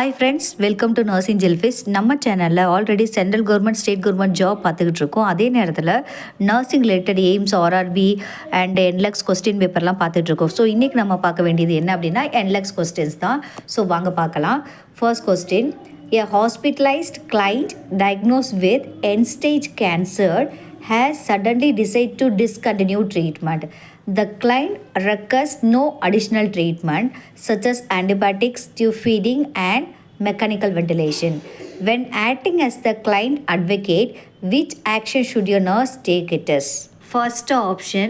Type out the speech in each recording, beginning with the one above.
Hi friends, welcome to nursing ஜெல்ஃபிஸ். நம்ம சேனலில் already central government state government job பார்த்துக்கிட்டு இருக்கோம். அதே நேரத்தில் nursing related AIIMS, RRB and NCLEX question பேப்பர்லாம் பார்த்துட்ருக்கோம். ஸோ இன்றைக்கி நம்ம பார்க்க வேண்டியது என்ன அப்படின்னா என்லெக்ஸ் கொஸ்டின்ஸ் தான். ஸோ வாங்க பார்க்கலாம். First question, a hospitalized client diagnosed with end-stage cancer has suddenly decided to discontinue treatment. The client requests no additional treatment such as antibiotics, tube feeding and mechanical ventilation. When acting as the client advocate, which action should your nurse take it as? First option,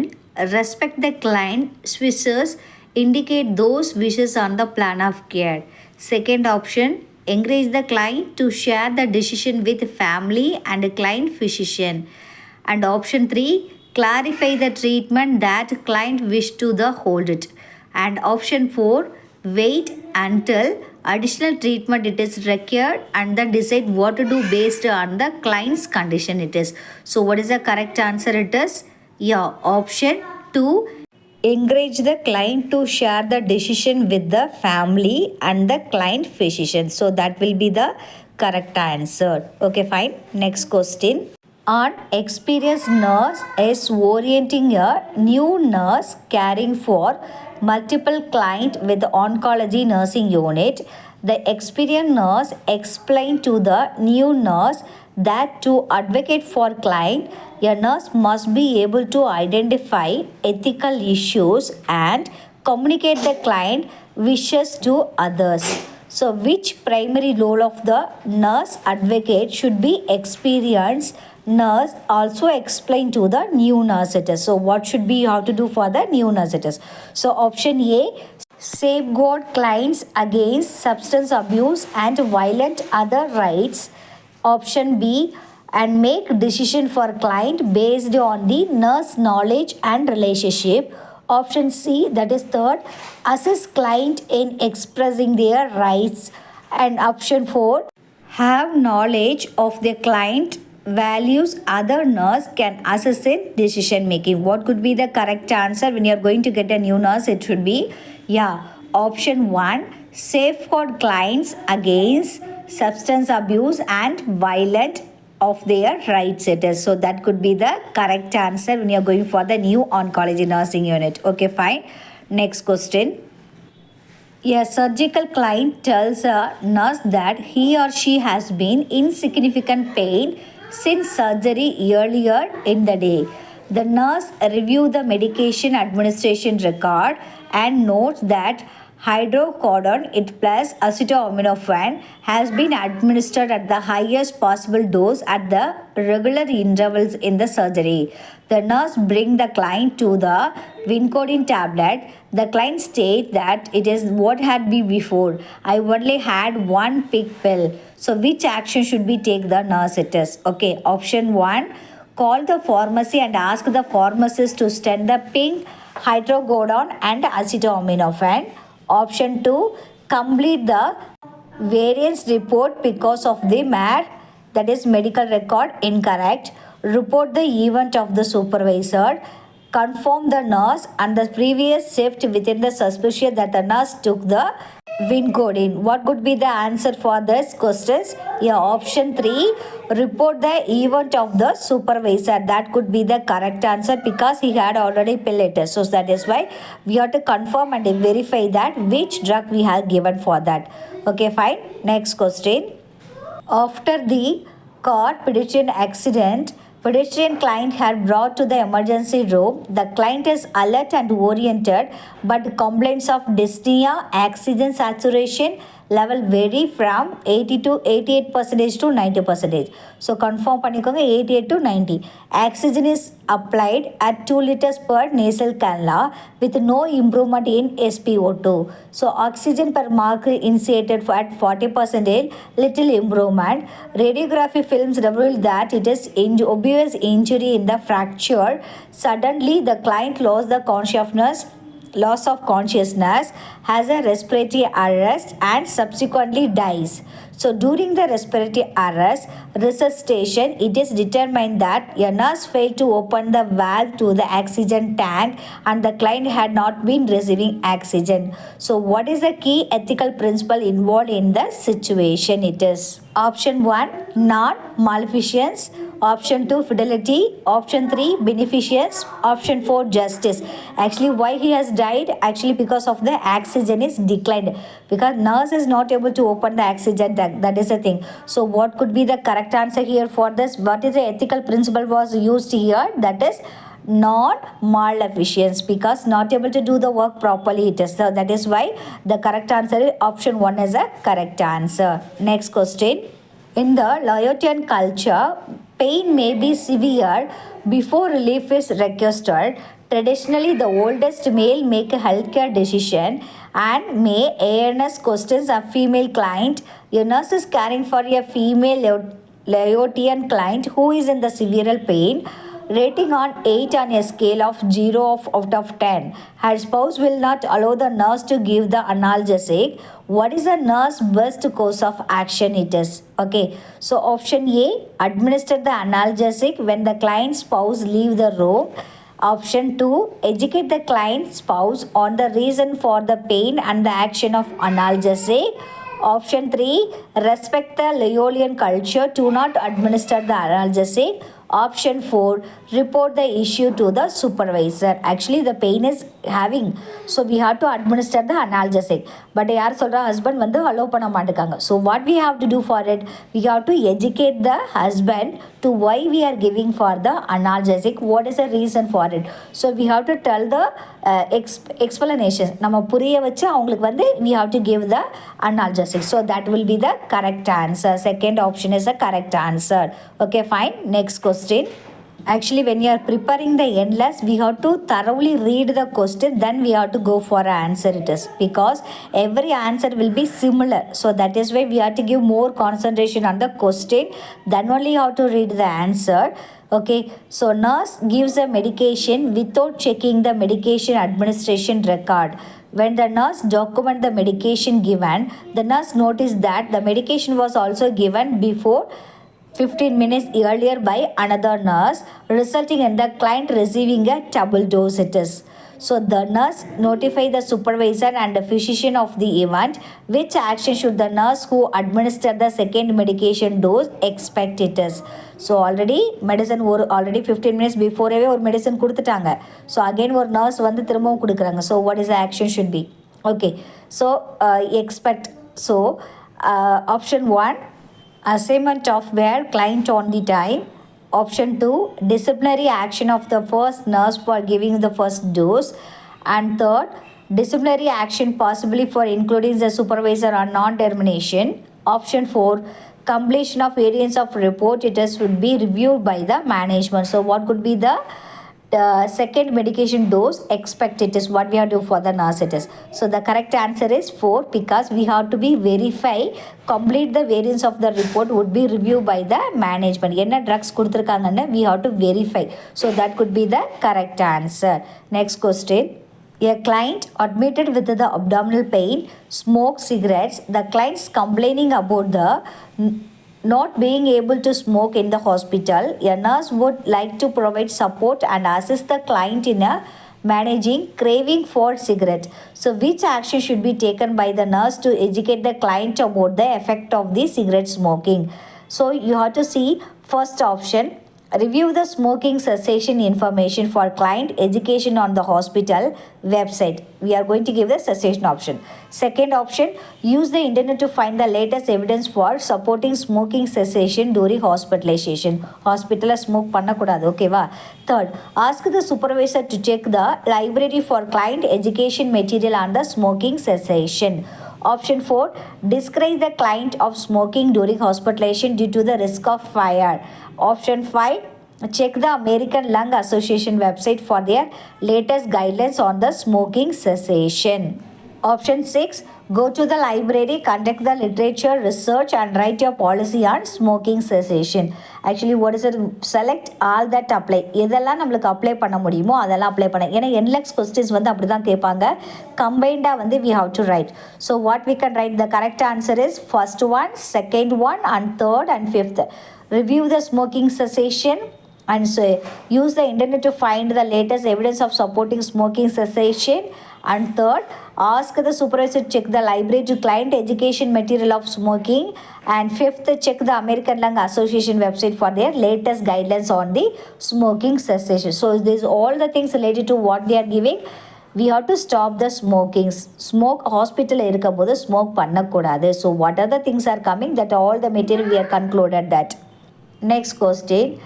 respect the client's wishes, indicate those wishes on the plan of care. Second option, encourage the client to share the decision with family and client physician. And option 3, clarify the treatment that client wish to the hold it. And option 4, wait until additional treatment it is required and then decide what to do based on the client's condition it is. So what is the correct answer it is? Yeah, option 2, encourage the client to share the decision with the family and the client physician. So that will be the correct answer. Okay, fine. Next question. An experienced nurse is orienting a new nurse caring for multiple clients with oncology nursing unit. The experienced nurse explained to the new nurse that to advocate for client, a nurse must be able to identify ethical issues and communicate the client wishes to others. So which primary role of the nurse advocate should be experienced nurse also explain to the new nurse it is. So what should be how to do for the new nurse it is? So option A, safeguard clients against substance abuse and violent other rights. Option B, and make decision for client based on the nurse knowledge and relationship. Option C, that is third, assist client in expressing their rights. And option 4, have knowledge of the client values other nurse can assist in decision making. What could be the correct answer when you are going to get a new nurse? It should be, yeah, option 1, safeguard clients against substance abuse and violent of their rights it is. So that could be the correct answer when you are going for the new oncology nursing unit. Okay, fine. Next question. A surgical client tells a nurse that he or she has been in significant pain since surgery earlier in the day. The nurse reviews the medication administration record and notes that hydrocodone it plus acetaminophen has been administered at the highest possible dose at the regular intervals in the surgery. The nurse brings the client to the Vincodin tablet. The client states that it is what had been before. I only had one pig pill. So which action should we take the nurse it is? Okay, option 1, call the pharmacy and ask the pharmacist to send the pink hydrocodone and acetaminophen. Option 2, complete the variance report because of the MAD, that is medical record incorrect. Report the event of the supervisor. Confirm the nurse and the previous shift within the suspicion that the nurse took the Vincodin. What could be the answer for this questions? Yeah, option 3, report the event of the supervisor. That could be the correct answer because he had already pill it. So that is why we have to confirm and verify that which drug we have given for that. Okay, fine. Next question. After the car pedestrian accident, pedestrian client had brought to the emergency room. The client is alert and oriented, but complaints of dyspnea, oxygen saturation level vary from 80 to 88% to 90%. So confirm பண்ணிக்கோங்க 88 to 90. Oxygen is applied at 2 liters per nasal cannula with no improvement in SpO2. So oxygen per mark initiated at 40%, little improvement. Radiography films reveal that it is obvious injury in the fracture. Suddenly the client lost the consciousness loss of consciousness, has a respiratory arrest and subsequently dies. So during the respiratory arrest, resuscitation, it is determined that a nurse failed to open the valve to the oxygen tank and the client had not been receiving oxygen. So what is the key ethical principle involved in the situation? It is option 1, non-maleficence, option 2, fidelity, option 3, beneficence, option 4, justice. Actually, why he has died? Actually, because of the oxygen is declined, because nurse is not able to open the oxygen tank. That is the thing. So what could be the correct answer here for this? What is the ethical principle was used here? That is non-maleficence, because not able to do the work properly it is. So that is why the correct answer is option 1 is a correct answer. Next question. In the Laotian culture, pain may be severe before relief is requested. Traditionally, the oldest male make a healthcare decision and may ANS questions a female client. A nurse is caring for a female Laotian client who is in the severe pain. Rating on 8 on a scale of 0 out of 10. Her spouse will not allow the nurse to give the analgesic. What is the nurse's best course of action? It is okay. So option A, administer the analgesic when the client's spouse leave the room. Option 2, educate the client's spouse on the reason for the pain and the action of analgesic. Option 3, respect the Laotian culture, do not administer the analgesic. Option 4, report the issue to the supervisor. Actually, the pain is having, so we have to administer the analgesic. But யார் சொல்ற husband வந்து allow பண்ண மாட்டேங்காங்க. So what we have to do for it? We have to educate the husband to why we are giving for the analgesic. What is the reason for it? So we have to tell the explanation. நம்ம புரிய வச்சு அவங்களுக்கு வந்து we have to give the analgesic. So that will be the correct answer. Second option is the correct answer. Okay, fine. Next question. Actually, when you are preparing the endless, we have to thoroughly read the question, then we have to go for an answer. It is because every answer will be similar, so that is why we have to give more concentration on the question, then only how to read the answer. Okay, so nurse gives a medication without checking the medication administration record. When the nurse document the medication given, the nurse noticed that the medication was also given before 15 minutes earlier by another nurse, resulting in the client receiving a double dose. It is. So the nurse notify the supervisor and the physician of the event. Which action should the nurse who administered the second medication dose expect? It is. So already medicine already 15 minutes before ஒரு medicine கொடுத்துட்டாங்க. So again ஒரு nurse வந்து திரும்பவும் கொடுக்குறாங்க. So what is the action should be? Okay. So expect. So option 1, assignment of where client on the time. Option 2, disciplinary action of the first nurse for giving the first dose. And third, disciplinary action possibly for including the supervisor on non-termination. Option 4, completion of variance of report. It is would be reviewed by the management. So what could be the second medication dose expect? It is what we have to do for the nurse. It is. So the correct answer is 4, because we have to be verify complete the variance of the report would be reviewed by the management. என்ன drugs கொடுத்துருக்காங்கன்னு we have to verify. So that could be the correct answer. Next question. A client admitted with the abdominal pain smoked cigarettes. The client's complaining about the not being able to smoke in the hospital. A nurse would like to provide support and assist the client in managing craving for cigarette. So which action should be taken by the nurse to educate the client about the effect of the cigarette smoking? So you have to see first option, review the smoking cessation information for client education on the hospital website. We are going to give the cessation option. Second option, use the internet to find the latest evidence for supporting smoking cessation during hospitalization. Hospital smoke பண்ணக்கூடாது, ஓகேவா? Third, ask the supervisor to check the library for client education material on the smoking cessation. Option 4, discourage the client of smoking during hospitalization due to the risk of fire. Option 5, check the American Lung Association website for their latest guidelines on the smoking cessation. Option 6, Go to the library, conduct the literature research and write your policy on smoking cessation. Actually what is it? Select all that apply. எதெல்லாம் நம்மளுக்கு apply பண்ண முடியுமோ அதெல்லாம் apply பண்ண. ஏன்னா NLEX questions வந்து அப்படி தான் கேட்பாங்க. கம்பைண்டாக வந்து we have to write. So what we can write, the correct answer is first one, second one and third and fifth. Review the smoking cessation and so use the internet to find the latest evidence of supporting smoking cessation. And third, ask the supervisor to check the library to client education material of smoking. And fifth, check the American Lung Association website for their latest guidelines on the smoking cessation. So these all the things related to what they are giving. We have to stop the smoking. Smoke hospital இருக்கும்போது smoke பண்ணக்கூடாது. So what are the things are coming, that all the material we are concluded that. Next question.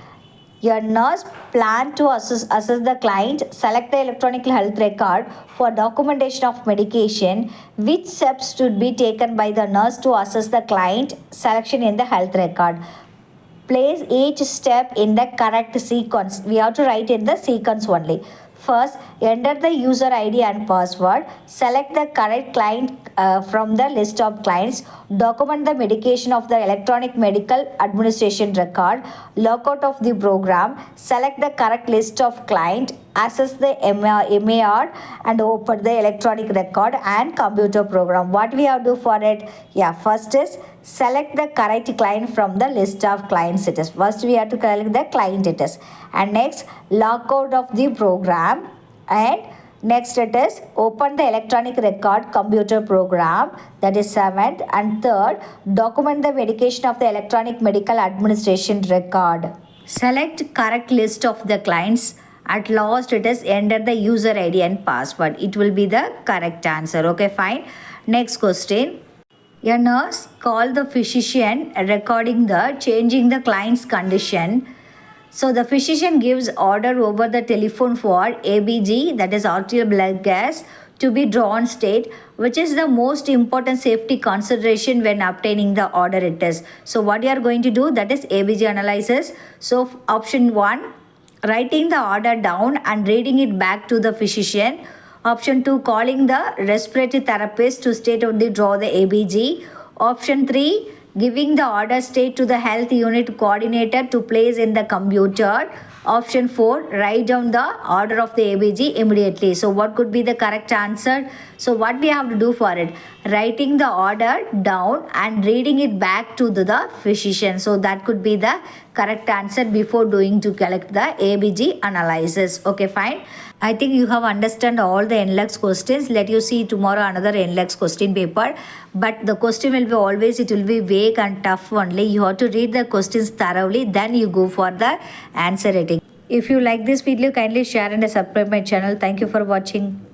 Your nurse plan to assess the client, select the electronic health record for documentation of medication. Which steps should be taken by the nurse to assess the client selection in the health record? Place each step in the correct sequence. We have to write in the sequence only. First, enter the user ID and password. Select the correct client from the list of clients. Document the medication of the electronic medical administration record. Log out of the program. Select the correct list of client. Access the MAR and open the electronic record and computer program. What we have to do for it? Yeah, first is select the correct client from the list of clients it is. First we have to select the client it is. And next, log out of the program. And next it is open the electronic record computer program, that is seventh. And third, document the medication of the electronic medical administration record. Select correct list of the clients. At last it is enter the user ID and password. It will be the correct answer. Okay, fine. Next question. A nurse called the physician recording the changing the client's condition. So the physician gives order over the telephone for ABG, that is arterial blood gas, to be drawn state, which is the most important safety consideration when obtaining the order it is. So what you are going to do, that is ABG analysis. So option 1, writing the order down and reading it back to the physician. Option 2, calling the respiratory therapist to state of the draw the ABG. Option 3, giving the order state to the health unit coordinator to place in the computer. Option 4, write down the order of the ABG immediately. So what could be the correct answer? So what we have to do for it? Writing the order down and reading it back to the physician. So that could be the correct answer before doing to collect the ABG analysis. Okay, fine. I think you have understand all the NLEX questions. Let you see tomorrow another NLEX question paper. But the question will be always, it will be vague and tough only. You have to read the questions thoroughly. Then you go for the answer writing. If you like this video, kindly share and subscribe my channel. Thank you for watching.